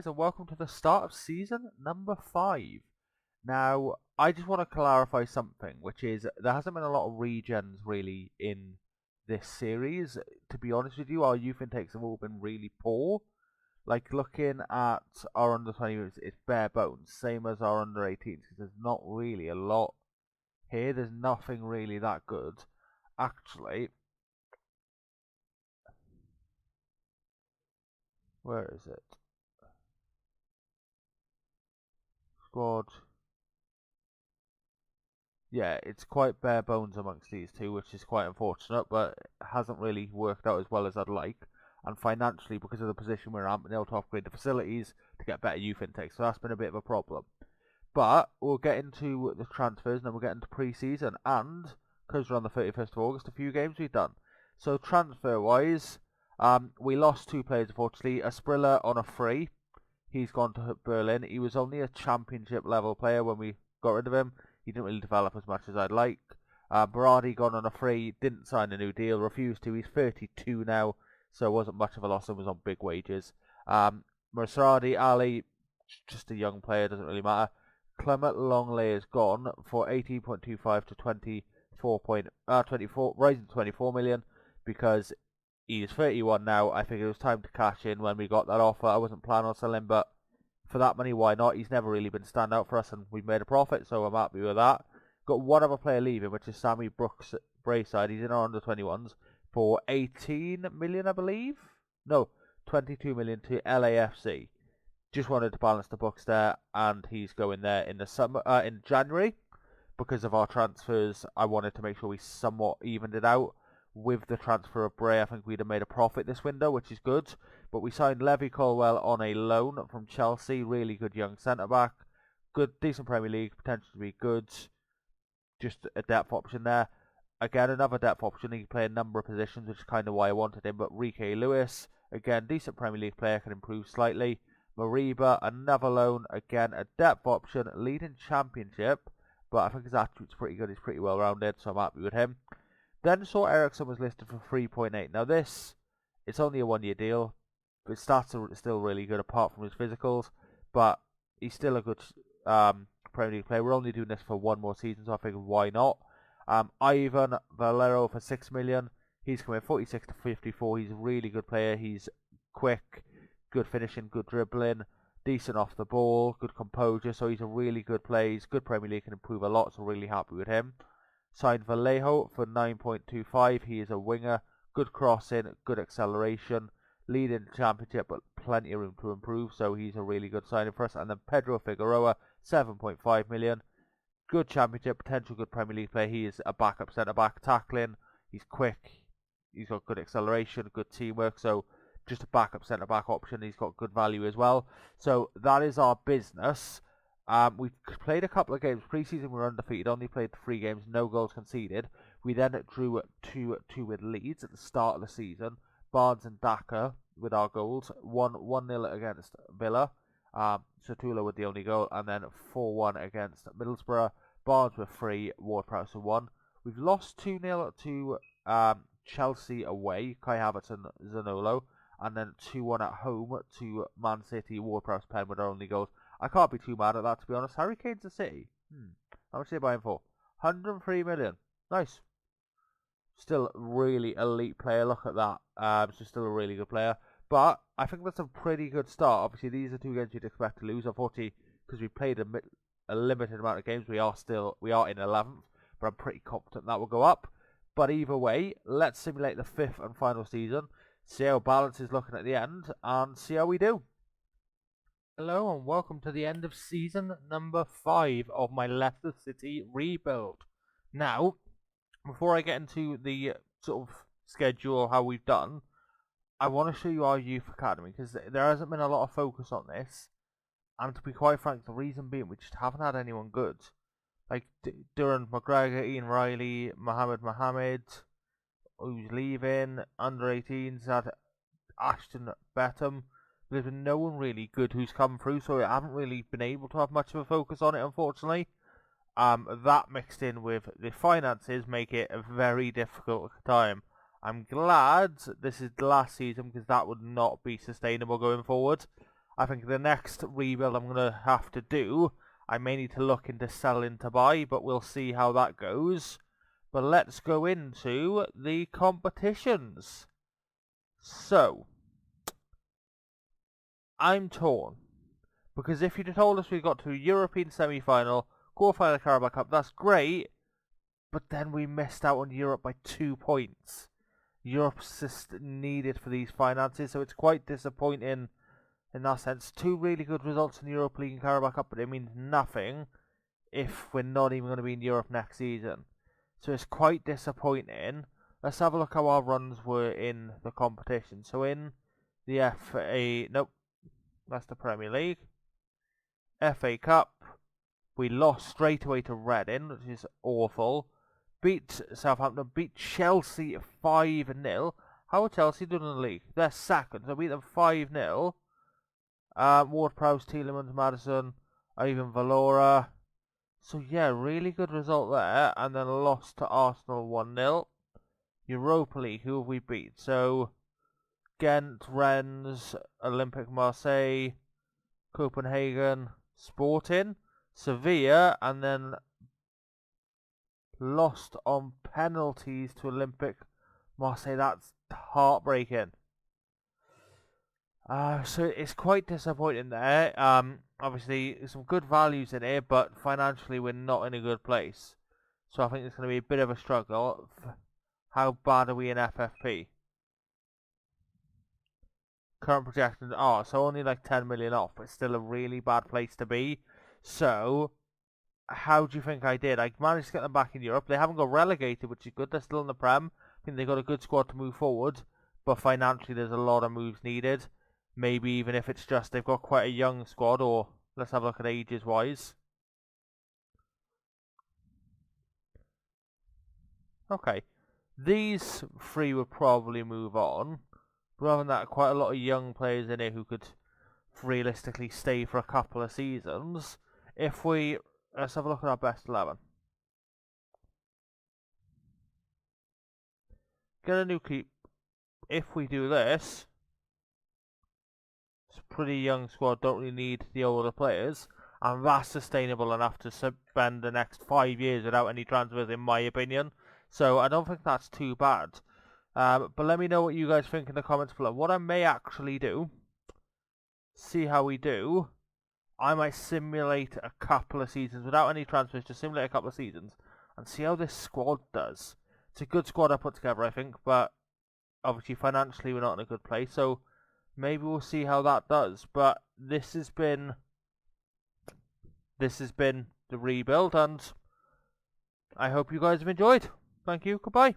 guys, and welcome to the start of season number 5. Now, I just want to clarify something, which is there hasn't been a lot of regens really in this series. To be honest with you, our youth intakes have all been really poor. Like, looking at our under 20s, it's bare bones, same as our under 18s, because there's not really a lot here. There's nothing really that good. Actually, where is it? Squad. Yeah, it's quite bare bones amongst these two, which is quite unfortunate, but it hasn't really worked out as well as I'd like. And financially, because of the position we're in, I've been able to upgrade the facilities to get better youth intake, so that's been a bit of a problem. But we'll get into the transfers, and then we'll get into pre-season, and because we're on the 31st of August, a few games we've done. So transfer-wise, we lost 2 players, unfortunately. Asprilla on a free. He's gone to Berlin. He was only a championship level player when we got rid of him. He didn't really develop as much as I'd like. Berardi gone on a free, didn't sign a new deal, refused to. He's 32 now, so it wasn't much of a loss and was on big wages. Mersradi Ali, just a young player, doesn't really matter. Clement Longley is gone for 18.25 to 24, rising to 24 million because he's 31 now. I think it was time to cash in when we got that offer. I wasn't planning on selling, but for that money, why not? He's never really been standout for us, and we've made a profit, so I'm happy with that. Got one other player leaving, which is Sammy Brooks Brayside. He's in our under 21s for 18 million, I believe. No, 22 million to LAFC. Just wanted to balance the books there, and he's going there in the summer, in January, because of our transfers. I wanted to make sure we somewhat evened it out. With the transfer of Bray, I think we'd have made a profit this window, which is good. But we signed Levy Colwell on a loan from Chelsea. Really good young centre-back. Good, decent Premier League, potential to be good. Just a depth option there. Again, another depth option. He can play a number of positions, which is kind of why I wanted him. But Rike Lewis, again, decent Premier League player, can improve slightly. Mariba, another loan. Again, a depth option, leading championship. But I think his attributes pretty good. He's pretty well-rounded, so I'm happy with him. Then saw Ericsson was listed for 3.8. Now this, it's only a 1-year deal. His stats are still really good apart from his physicals. But he's still a good Premier League player. We're only doing this for one more season, so I figured why not. Ivan Valero for 6 million. He's coming 46 to 54. He's a really good player. He's quick, good finishing, good dribbling, decent off the ball, good composure. So he's a really good player. He's good Premier League, can improve a lot, so really happy with him. Signed Vallejo for 9.25. He is a winger, good crossing, good acceleration, leading the championship, but plenty of room to improve. So he's a really good signing for us. And then Pedro Figueroa, 7.5 million. Good championship, potential good Premier League player. He is a backup centre back, tackling. He's quick. He's got good acceleration, good teamwork. So just a backup centre back option. He's got good value as well. So that is our business. We've played a couple of games. Pre-season we were undefeated, only played 3 games, no goals conceded. We then drew 2-2 with Leeds at the start of the season. Barnes and Daka with our goals. 1-0 against Villa. Satula with the only goal, and then 4-1 against Middlesbrough. Barnes with 3, Ward-Prowse with 1. We've lost 2-0 to Chelsea away, Kai Havertz and Zanolo, and then 2-1 at home to Man City, Ward-Prowse pen with our only goals. I can't be too mad at that, to be honest. Harry Kane's a City. How much did they buy him for? 103 million. Nice. Still really elite player. Look at that. So still a really good player. But I think that's a pretty good start. Obviously, these are 2 games you'd expect to lose. Unfortunately, because we played a limited amount of games, we are in 11th. But I'm pretty confident that will go up. But either way, let's simulate the 5th and final season. See how balance is looking at the end, and see how we do. Hello and welcome to the end of season number 5 of my Leicester City Rebuild. Now, before I get into the sort of schedule how we've done, I want to show you our youth academy because there hasn't been a lot of focus on this. And to be quite frank, the reason being we just haven't had anyone good. Like Duran McGregor, Ian Riley, Mohammed, who's leaving, under 18s, had Ashton Betham. There's been no one really good who's come through, so I haven't really been able to have much of a focus on it, unfortunately. That mixed in with the finances make it a very difficult time. I'm glad this is the last season because that would not be sustainable going forward. I think the next rebuild I'm going to have to do, I may need to look into selling to buy, but we'll see how that goes. But let's go into the competitions. So, I'm torn. Because if you'd told us we got to a European semi-final, quarter-final of the Carabao Cup, that's great. But then we missed out on Europe by 2 points. Europe's just needed for these finances, so it's quite disappointing in that sense. 2 really good results in the Europa League and Carabao Cup, but it means nothing if we're not even going to be in Europe next season. So it's quite disappointing. Let's have a look how our runs were in the competition. So in the FA, nope, that's the Premier League. FA Cup, we lost straight away to Reading, which is awful. Beat Southampton, beat Chelsea 5-0. How are Chelsea doing in the league? They're second, so beat them 5-0. Ward-Prowse, Tielemans, Maddison, Ivan Valora. So yeah, really good result there. And then lost to Arsenal 1-0. Europa League, who have we beat? So Ghent, Rennes, Olympique Marseille, Copenhagen, Sporting, Sevilla, and then lost on penalties to Olympique Marseille. That's heartbreaking. So it's quite disappointing there. Obviously, some good values in here, but financially we're not in a good place. So I think it's going to be a bit of a struggle. How bad are we in FFP? Current projections are, so only like 10 million off, but still a really bad place to be. So, how do you think I did? I managed to get them back in Europe. They haven't got relegated, which is good. They're still in the Prem. I think they've got a good squad to move forward, but financially there's a lot of moves needed. Maybe even if it's just they've got quite a young squad, or let's have a look at ages wise. Okay, these 3 would probably move on. But other than that, quite a lot of young players in here who could realistically stay for a couple of seasons. If we, let's have a look at our best 11. Get a new keep. If we do this, it's a pretty young squad, don't really need the older players, and that's sustainable enough to spend the next 5 years without any transfers, in my opinion. So I don't think that's too bad. But let me know what you guys think in the comments below. What I may actually do, see how we do, I might simulate a couple of seasons without any transfers, just simulate a couple of seasons and see how this squad does. It's a good squad I put together, I think, but obviously financially we're not in a good place, so maybe we'll see how that does. But this has been the rebuild, and I hope you guys have enjoyed. Thank you, goodbye.